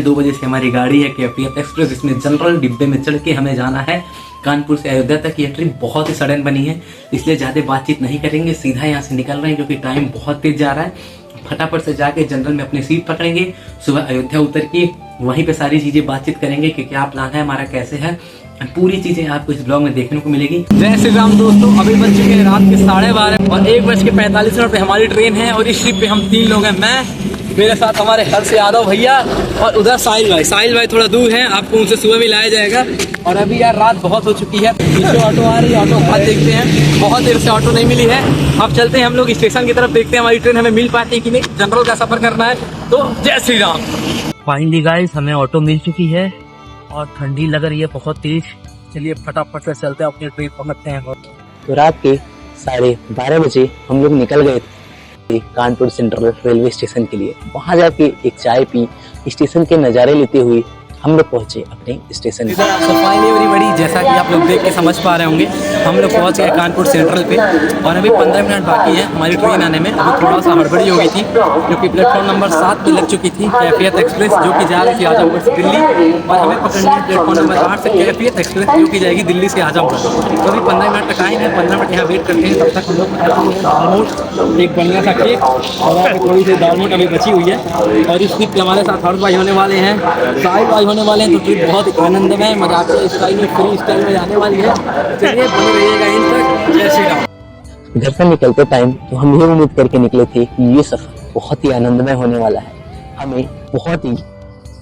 2 बजे से हमारी गाड़ी है कैफियत एक्सप्रेस, इसमें जनरल डिब्बे में चढ़ के हमें जाना है कानपुर से अयोध्या तक। ये ट्रिप बहुत ही सडन बनी है, इसलिए ज़्यादा बातचीत नहीं करेंगे, सीधा यहाँ से निकल रहे हैं क्योंकि टाइम बहुत तेज जा रहा है। फटाफट से जाके जनरल में अपनी सीट पकड़ेंगे, सुबह अयोध्या उतर के वहीं पे सारी चीज़ें बातचीत करेंगे कि क्या प्लान है हमारा, कैसे है, पूरी चीज़ें आपको इस ब्लॉग में देखने को मिलेगी। जय श्री राम दोस्तों, अभी बज चुके हैं रात के 12:30 और 1:45 पे हमारी ट्रेन है और इस ट्रिप पे हम 3 लोग हैं। मैं, मेरे साथ हमारे हर्ष यादव भैया और उधर साहिल भाई थोड़ा दूर हैं, आपको उनसे सुबह भी लाया जाएगा। और अभी यार रात बहुत हो चुकी है, पीछे ऑटो आ रही है, ऑटो के बाद देखते हैं, बहुत देर से ऑटो नहीं मिली है। अब चलते हैं हम लोग स्टेशन की तरफ, देखते हैं हमारी ट्रेन हमें मिल पाती है कि नहीं, जनरल का सफर करना है तो जय श्री राम। फाइनली गाइस हमें ऑटो मिल चुकी है और ठंडी लग रही है बहुत तेज। चलिए फटाफट से चलते हैं, अपनी ट्रेन पकड़ते हैं। तो रात के 12:30 बजे हम लोग निकल गए थे कानपुर सेंट्रल रेलवे स्टेशन के लिए। वहां जाके एक चाय पी, स्टेशन के नज़ारे लेते हुए हम लोग पहुंचे अपने स्टेशन पर। फाइनली एवरीबॉडी, जैसा कि आप लोग देख के समझ पा रहे होंगे, हम लोग पहुंच गए कानपुर सेंट्रल पे और अभी 15 मिनट बाकी है हमारी ट्रेन आने में। अभी थोड़ा सा हड़बड़ी हो गई थी क्योंकि प्लेटफॉर्म नंबर 7 पे लग चुकी थी कैफियत एक्सप्रेस जो कि जा रही थी आजमगढ़ से दिल्ली, और हमें पकड़नी है प्लेटफॉर्म नंबर 8 से कैफियत एक्सप्रेस जो कि जाएगी दिल्ली से आजमगढ़। तो अभी 15 मिनट तक आएंगे, 15 मिनट यहाँ वेट करते हैं। तब तक हम लोग दालमोट, एक बढ़िया सा केक और थोड़ी सी दालमोट अभी बची हुई है। और इस ट्रिप पे हमारे साथ हर्ष भाई होने वाले हैं, साहिल भाई होने वाले हैं, तो ट्रिप बहुत आनंदमय मजाकिया स्टाइल में, फ्री स्टाइल में जाने वाली है। चलिए बने रहिएगा इन तक। जय श्री राम। घर से निकलते टाइम तो हम ये उम्मीद करके निकले थे कि ये सफर बहुत ही आनंदमय होने वाला है, हमें बहुत ही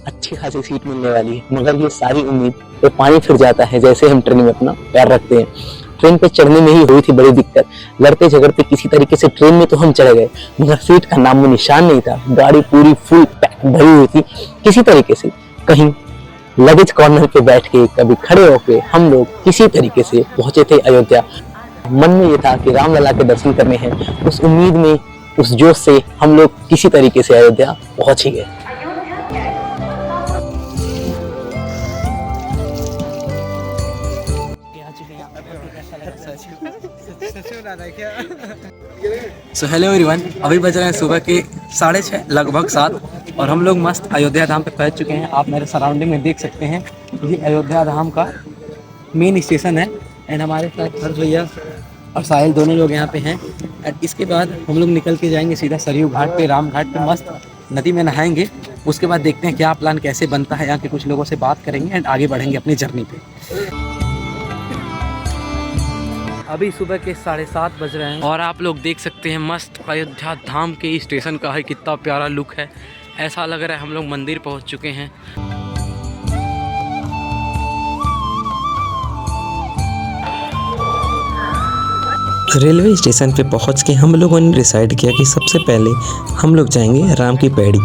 अच्छी खासी सीट मिलने वाली है। मगर ये सारी उम्मीद पे पानी फिर जाता है जैसे हम ट्रेन में अपना पैर रखते हैं। ट्रेन पे चढ़ने में ही हुई थी बड़ी दिक्कत, लड़ते झगड़ते किसी तरीके से ट्रेन में तो हम चढ़ गए, मगर सीट का नामो निशान नहीं था। गाड़ी पूरी फुल पैक भरी हुई थी, किसी तरीके से कहीं लगेज कॉर्नर पे बैठ के, कभी खड़े होके हम लोग किसी तरीके से पहुंचे थे अयोध्या। मन में ये था कि रामलला के दर्शन करने हैं, उस उम्मीद में, उस जोश से हम लोग किसी तरीके से अयोध्या पहुंच ही गए। सो हेलो एवरीवन, अभी बज रहे हैं सुबह के 6:30 लगभग 7 और हम लोग मस्त अयोध्या धाम पे पहुंच चुके हैं। आप मेरे सराउंडिंग में देख सकते हैं, ये अयोध्या धाम का मेन स्टेशन है। एंड हमारे साथ हर्ष भैया और साहिल दोनों लोग यहाँ पे हैं। एंड इसके बाद हम लोग निकल के जाएंगे सीधा सरयू घाट पे, राम घाट पे मस्त नदी में नहाएंगे। उसके बाद देखते हैं क्या प्लान कैसे बनता है, यहाँ के कुछ लोगों से बात करेंगे एंड आगे बढ़ेंगे अपनी जर्नी पे। अभी सुबह के 7:30 बज रहे हैं और आप लोग देख सकते हैं मस्त अयोध्या धाम के स्टेशन का है, कितना प्यारा लुक है। ऐसा लग रहा है हम लोग मंदिर पहुंच चुके हैं। रेलवे स्टेशन पे पहुंच के हम लोगों ने डिसाइड किया कि सबसे पहले हम लोग जाएंगे राम की पैड़ी,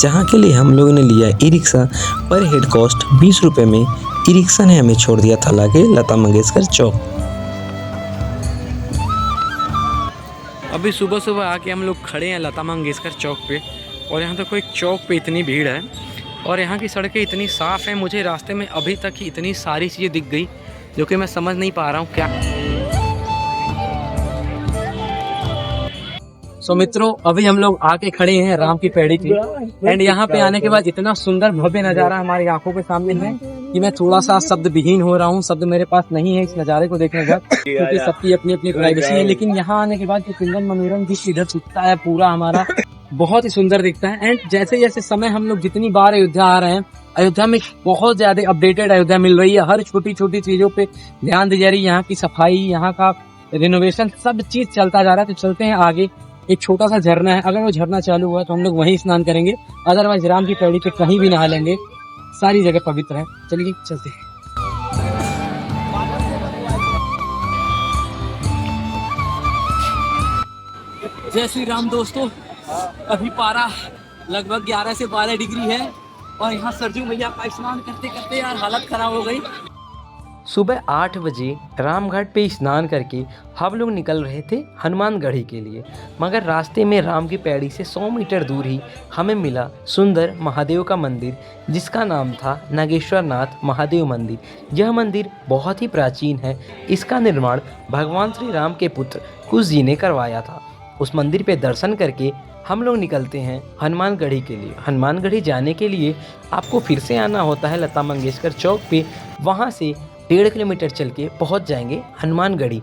जहां के लिए हम लोगों ने लिया ई रिक्शा। पर हेड कॉस्ट 20 रुपये में ई रिक्शा ने हमें छोड़ दिया था लाके लता मंगेशकर चौक। अभी सुबह सुबह आके हम लोग खड़े हैं लता मंगेशकर चौक पे और यहाँ तक कोई चौक पे इतनी भीड़ है और यहाँ की सड़कें इतनी साफ़ हैं। मुझे रास्ते में अभी तक ही इतनी सारी चीज़ें दिख गई जो कि मैं समझ नहीं पा रहा हूँ क्या। सो मित्रों, अभी हम लोग आके खड़े हैं राम की पैड़ी पे एंड यहाँ पे आने के बाद इतना सुंदर भव्य नज़ारा हमारी आंखों के सामने है कि मैं थोड़ा सा शब्द विहीन हो रहा हूँ। शब्द मेरे पास नहीं है इस नज़ारे को देखने का, क्योंकि सबकी अपनी अपनी प्राइवेसी है। लेकिन यहाँ आने के बाद जो कुंदन मनोरम दृश्य इधर दिखता है पूरा हमारा, बहुत ही सुंदर दिखता है। एंड जैसे जैसे समय हम लोग जितनी बार अयोध्या आ रहे हैं, अयोध्या में बहुत ज्यादा अपडेटेड अयोध्या मिल रही है। हर छोटी छोटी चीजों पे ध्यान दी जा रही है, यहाँ की सफाई, यहाँ का रिनोवेशन, सब चीज चलता जा रहा है। तो चलते हैं आगे, एक छोटा सा झरना है, अगर वो झरना चालू हुआ तो हम लोग वहीं स्नान करेंगे, अदरवाइज राम की पैड़ी पे कहीं भी नहा लेंगे। सारी जगह पवित्र है, चलिए चलते हैं। जय श्री राम दोस्तों, अभी पारा लगभग 11 से 12 डिग्री है और यहाँ सरजू मैया का स्नान करते करते यार हालत खराब हो गई। सुबह 8 बजे रामघाट पे स्नान करके हम लोग निकल रहे थे हनुमानगढ़ी के लिए, मगर रास्ते में राम की पैड़ी से 100 मीटर दूर ही हमें मिला सुंदर महादेव का मंदिर, जिसका नाम था नागेश्वर नाथ महादेव मंदिर। यह मंदिर बहुत ही प्राचीन है। इसका निर्माण भगवान श्री राम के पुत्र कुश जी ने करवाया था। उस मंदिर पे दर्शन करके हम लोग निकलते हैं हनुमानगढ़ी के लिए। हनुमानगढ़ी जाने के लिए आपको फिर से आना होता है लता मंगेशकर चौक पे। वहाँ से 1.5 किलोमीटर चल के पहुँच जाएंगे हनुमानगढ़ी।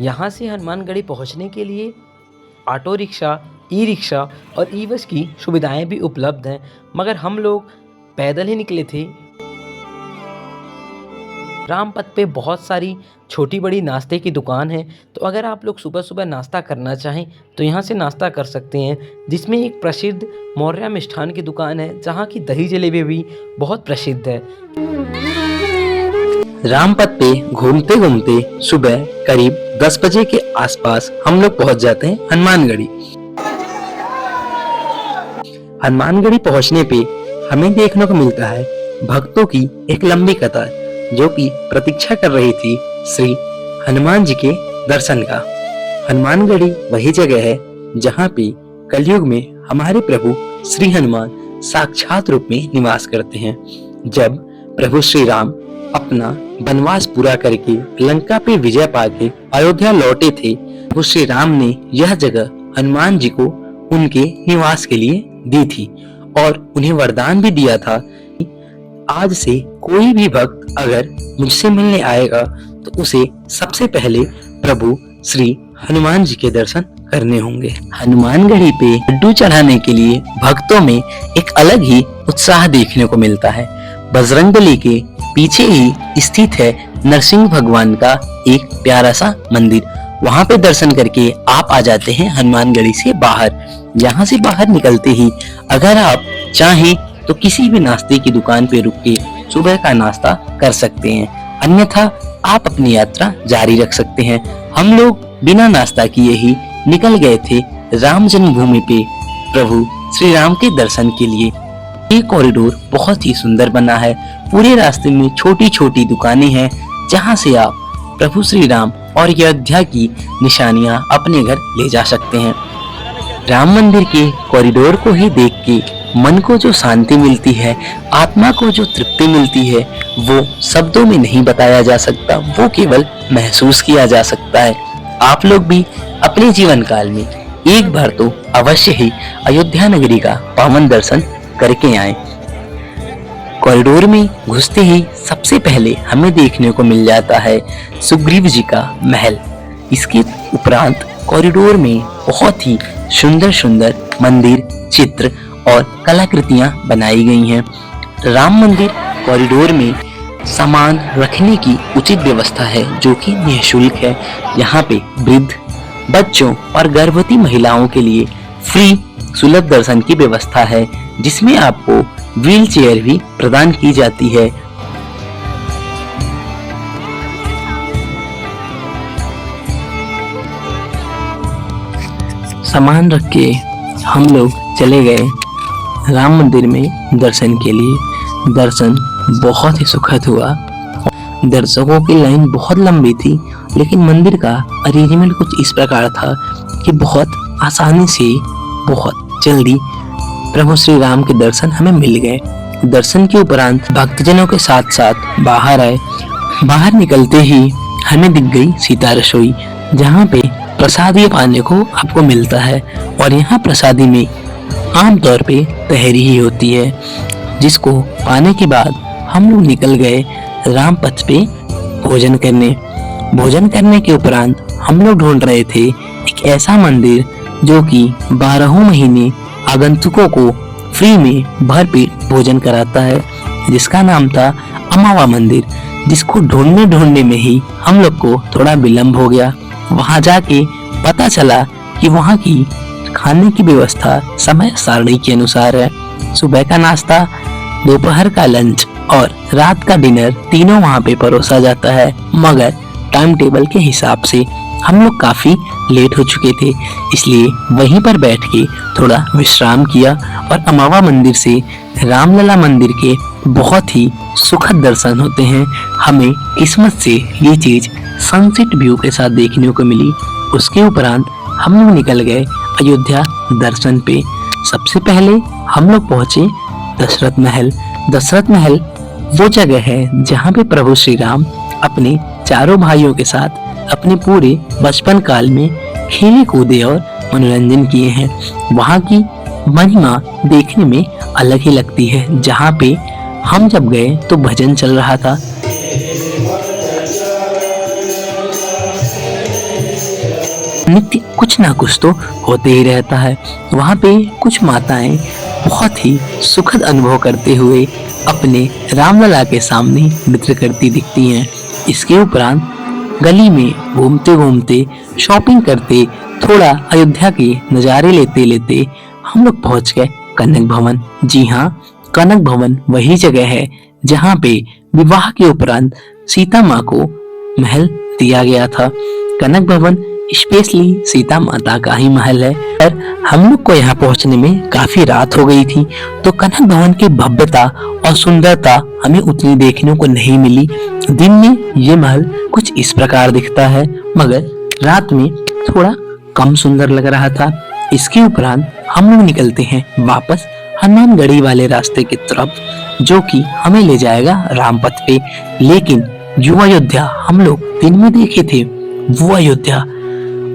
यहाँ से हनुमानगढ़ी पहुँचने के लिए ऑटो रिक्शा, ई रिक्शा और ई बस की सुविधाएं भी उपलब्ध हैं, मगर हम लोग पैदल ही निकले थे। रामपथ पे बहुत सारी छोटी बड़ी नाश्ते की दुकान है, तो अगर आप लोग सुबह सुबह नाश्ता करना चाहें तो यहाँ से नाश्ता कर सकते हैं, जिसमें एक प्रसिद्ध मौर्य मिष्ठान की दुकान है जहाँ की दही जलेबी भी बहुत प्रसिद्ध है। रामपथ पे घूमते घूमते सुबह करीब 10 बजे के आसपास हम लोग पहुंच जाते हैं हनुमानगढ़ी। हनुमानगढ़ी पहुंचने पे हमें देखने को मिलता है भक्तों की एक लंबी कतार, जो कि प्रतीक्षा कर रही थी श्री हनुमान जी के दर्शन का। हनुमानगढ़ी वही जगह है जहाँ पे कलयुग में हमारे प्रभु श्री हनुमान साक्षात रूप में निवास करते हैं। जब प्रभु श्री राम अपना वनवास पूरा करके लंका पे विजय पाके अयोध्या लौटे थे, प्रभु श्री राम ने यह जगह हनुमान जी को उनके निवास के लिए दी थी और उन्हें वरदान भी दिया था, आज से कोई भी भक्त अगर मुझसे मिलने आएगा तो उसे सबसे पहले प्रभु श्री हनुमान जी के दर्शन करने होंगे। हनुमानगढ़ी पे लड्डू चढ़ाने के लिए भक्तों में एक अलग ही उत्साह देखने को मिलता है। बजरंगबली के पीछे ही स्थित है नरसिंह भगवान का एक प्यारा सा मंदिर। वहाँ पे दर्शन करके आप आ जाते हैं हनुमानगढ़ी से बाहर। यहाँ से बाहर निकलते ही अगर आप चाहें तो किसी भी नाश्ते की दुकान पे रुक के सुबह का नाश्ता कर सकते हैं, अन्यथा आप अपनी यात्रा जारी रख सकते हैं। हम लोग बिना नाश्ता किए ही निकल गए थे राम जन्मभूमि पे प्रभु श्री राम के दर्शन के लिए। ये कॉरिडोर बहुत ही सुंदर बना है। पूरे रास्ते में छोटी छोटी दुकानें हैं जहाँ से आप प्रभु श्री राम और अयोध्या की निशानियां अपने घर ले जा सकते हैं। राम मंदिर के कॉरिडोर को ही देख के मन को जो शांति मिलती है, आत्मा को जो तृप्ति मिलती है, वो शब्दों में नहीं बताया जा सकता, वो केवल महसूस किया जा सकता है। आप लोग भी अपने जीवन काल में एक बार तो अवश्य ही अयोध्या नगरी का पावन दर्शन करके आएं। कॉरिडोर में घुसते ही सबसे पहले हमें देखने को मिल जाता है सुग्रीव जी का महल। इसके उपरांत कॉरिडोर में बहुत ही सुंदर सुंदर मंदिर, चित्र और कलाकृतियां बनाई गई हैं। राम मंदिर कॉरिडोर में सामान रखने की उचित व्यवस्था है जो कि निःशुल्क है। यहाँ पे वृद्ध, बच्चों और गर्भवती महिलाओं के लिए फ्री सुलभ दर्शन की व्यवस्था है, जिसमें आपको व्हील चेयर भी प्रदान की जाती है। सामान रख के हम लोग चले गए राम मंदिर में दर्शन के लिए। दर्शन बहुत ही सुखद हुआ। दर्शकों की लाइन बहुत लंबी थी, लेकिन मंदिर का अरेंजमेंट कुछ इस प्रकार था कि बहुत आसानी से बहुत जल्दी प्रभु श्री राम के दर्शन हमें मिल गए। दर्शन के उपरांत भक्तजनों के साथ साथ बाहर आए। बाहर निकलते ही हमें दिख गई सीता रसोई, जहाँ पे प्रसादी पाने को आपको मिलता है और यहाँ प्रसादी में आमतौर पे तहरी ही होती है, जिसको पाने के बाद हम लोग निकल गए रामपथ पे भोजन करने। भोजन करने के उपरांत हम लोग ढूंढ रहे थे एक ऐसा मंदिर जो कि 12 महीने आगंतुकों को फ्री में भरपेट भोजन कराता है, जिसका नाम था अमावा मंदिर, जिसको ढूंढने में ही हम लोग को थोड़ा विलम्ब हो गया। वहां जाके पता चला कि वहां की खाने की व्यवस्था समय सारणी के अनुसार है। सुबह का नाश्ता, दोपहर का लंच और रात का डिनर तीनों वहां पे परोसा जाता है, मगर टाइम टेबल के हिसाब से हम लोग काफी लेट हो चुके थे, इसलिए वहीं पर बैठ के थोड़ा विश्राम किया और अमावा मंदिर से रामलला मंदिर के बहुत ही सुखद दर्शन होते हैं। हमें किस्मत से ये चीज सनसेट व्यू के साथ देखने को मिली। उसके उपरांत हम लोग निकल गए अयोध्या दर्शन पे। सबसे पहले हम लोग पहुंचे दशरथ महल। दशरथ महल वो जगह है जहाँ पे प्रभु श्री राम अपने चारों भाइयों के साथ अपने पूरे बचपन काल में खेले कूदे और मनोरंजन किए हैं। वहाँ की महिमा देखने में अलग ही लगती है। जहाँ पे हम जब गए तो भजन चल रहा था। नित्य कुछ ना कुछ तो होते ही रहता है। वहाँ पे कुछ माताएं बहुत ही सुखद अनुभव करते हुए अपने रामलला के सामने नृत्य करती दिखती हैं। इसके उपरांत गली में घूमते घूमते शॉपिंग करते थोड़ा अयोध्या के नज़ारे लेते लेते हम लोग पहुंच गए कनक भवन। जी हाँ, कनक भवन वही जगह है जहाँ पे विवाह के उपरांत सीता माँ को महल दिया गया था। कनक भवन स्पेशली सीता माता का ही महल है। पर हम लोग को यहाँ पहुँचने में काफी रात हो गई थी, तो कनक भवन की भव्यता और सुंदरता हमें उतनी देखने को नहीं मिली। दिन में ये महल कुछ इस प्रकार दिखता है, मगर रात में थोड़ा कम सुंदर लग रहा था। इसके उपरांत हम लोग निकलते हैं वापस हनुमानगढ़ी वाले रास्ते की तरफ, जो कि हमें ले जाएगा रामपथ पे। लेकिन जो अयोध्या हम लोग दिन में देखे थे, वो अयोध्या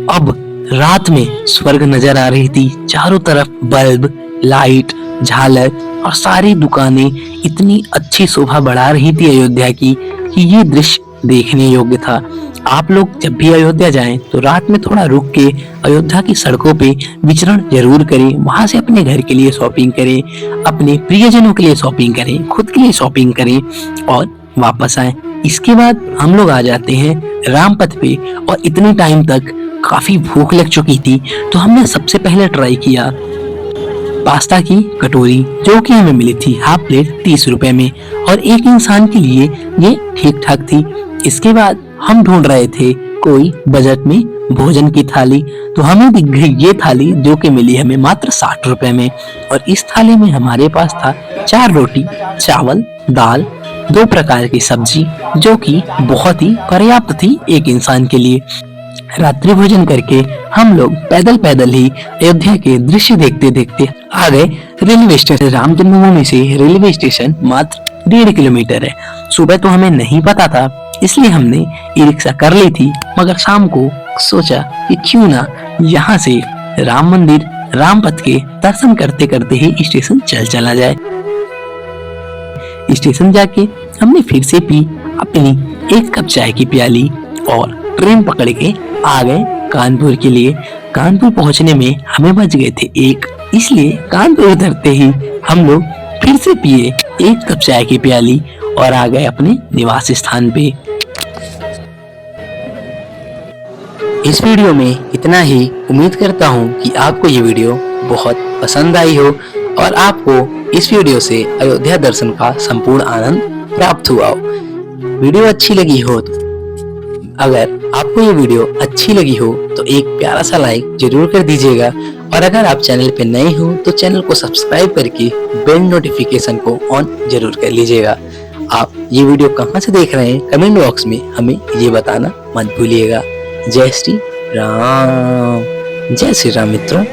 अब रात में स्वर्ग नजर आ रही थी। चारों तरफ बल्ब, लाइट, झालर और सारी दुकानें इतनी अच्छी शोभा बढ़ा रही थी अयोध्या की कि ये दृश्य देखने योग्य था। आप लोग जब भी अयोध्या जाएं तो रात में थोड़ा रुक के अयोध्या की सड़कों पे विचरण जरूर करें। वहां से अपने घर के लिए शॉपिंग करें, अपने प्रियजनों के लिए शॉपिंग करें, खुद के लिए शॉपिंग करें और वापस आए। इसके बाद हम लोग आ जाते हैं रामपथ पे, और इतने टाइम तक काफी भूख लग चुकी थी, तो हमने सबसे पहले ट्राई किया पास्ता की कटोरी, जो कि हमें मिली थी हाफ प्लेट 30 रुपए में, और एक इंसान के लिए ये ठीक ठाक थी। इसके बाद हम ढूंढ रहे थे कोई बजट में भोजन की थाली, तो हमें दिख गई ये थाली, जो कि मिली हमें मात्र 60 रुपए में। और इस थाली में हमारे पास था 4 रोटी, चावल, दाल, 2 प्रकार की सब्जी, जो कि बहुत ही पर्याप्त थी एक इंसान के लिए। रात्रि भोजन करके हम लोग पैदल पैदल ही अयोध्या के दृश्य देखते देखते आ गए रेलवे स्टेशन। राम जन्मभूमि से रेलवे स्टेशन मात्र 1.5 किलोमीटर है। सुबह तो हमें नहीं पता था, इसलिए हमने ई रिक्शा कर ली थी, मगर शाम को सोचा कि क्यों ना यहाँ से राम मंदिर, रामपथ के दर्शन करते करते ही स्टेशन चला जाए। स्टेशन जाके हमने फिर से पी अपनी 1 कप चाय की प्याली और ट्रेन पकड़ के आ गए कानपुर के लिए। कानपुर पहुंचने में हमें बज गए थे 1, इसलिए कानपुर उतरते ही हम लोग फिर से पिए 1 कप चाय की प्याली और आ गए अपने निवास स्थान पे। इस वीडियो में इतना ही। उम्मीद करता हूँ कि आपको ये वीडियो बहुत पसंद आई हो और आपको इस वीडियो से अयोध्या दर्शन का संपूर्ण आनंद प्राप्त हुआ हो। वीडियो अच्छी लगी हो तो अगर आपको ये वीडियो अच्छी लगी हो तो एक प्यारा सा लाइक जरूर कर दीजिएगा, और अगर आप चैनल पे नए हो तो चैनल को सब्सक्राइब करके बेल नोटिफिकेशन को ऑन जरूर कर लीजिएगा। आप ये वीडियो कहाँ से देख रहे हैं कमेंट बॉक्स में हमें ये बताना मत भूलिएगा। जय श्री राम मित्रों।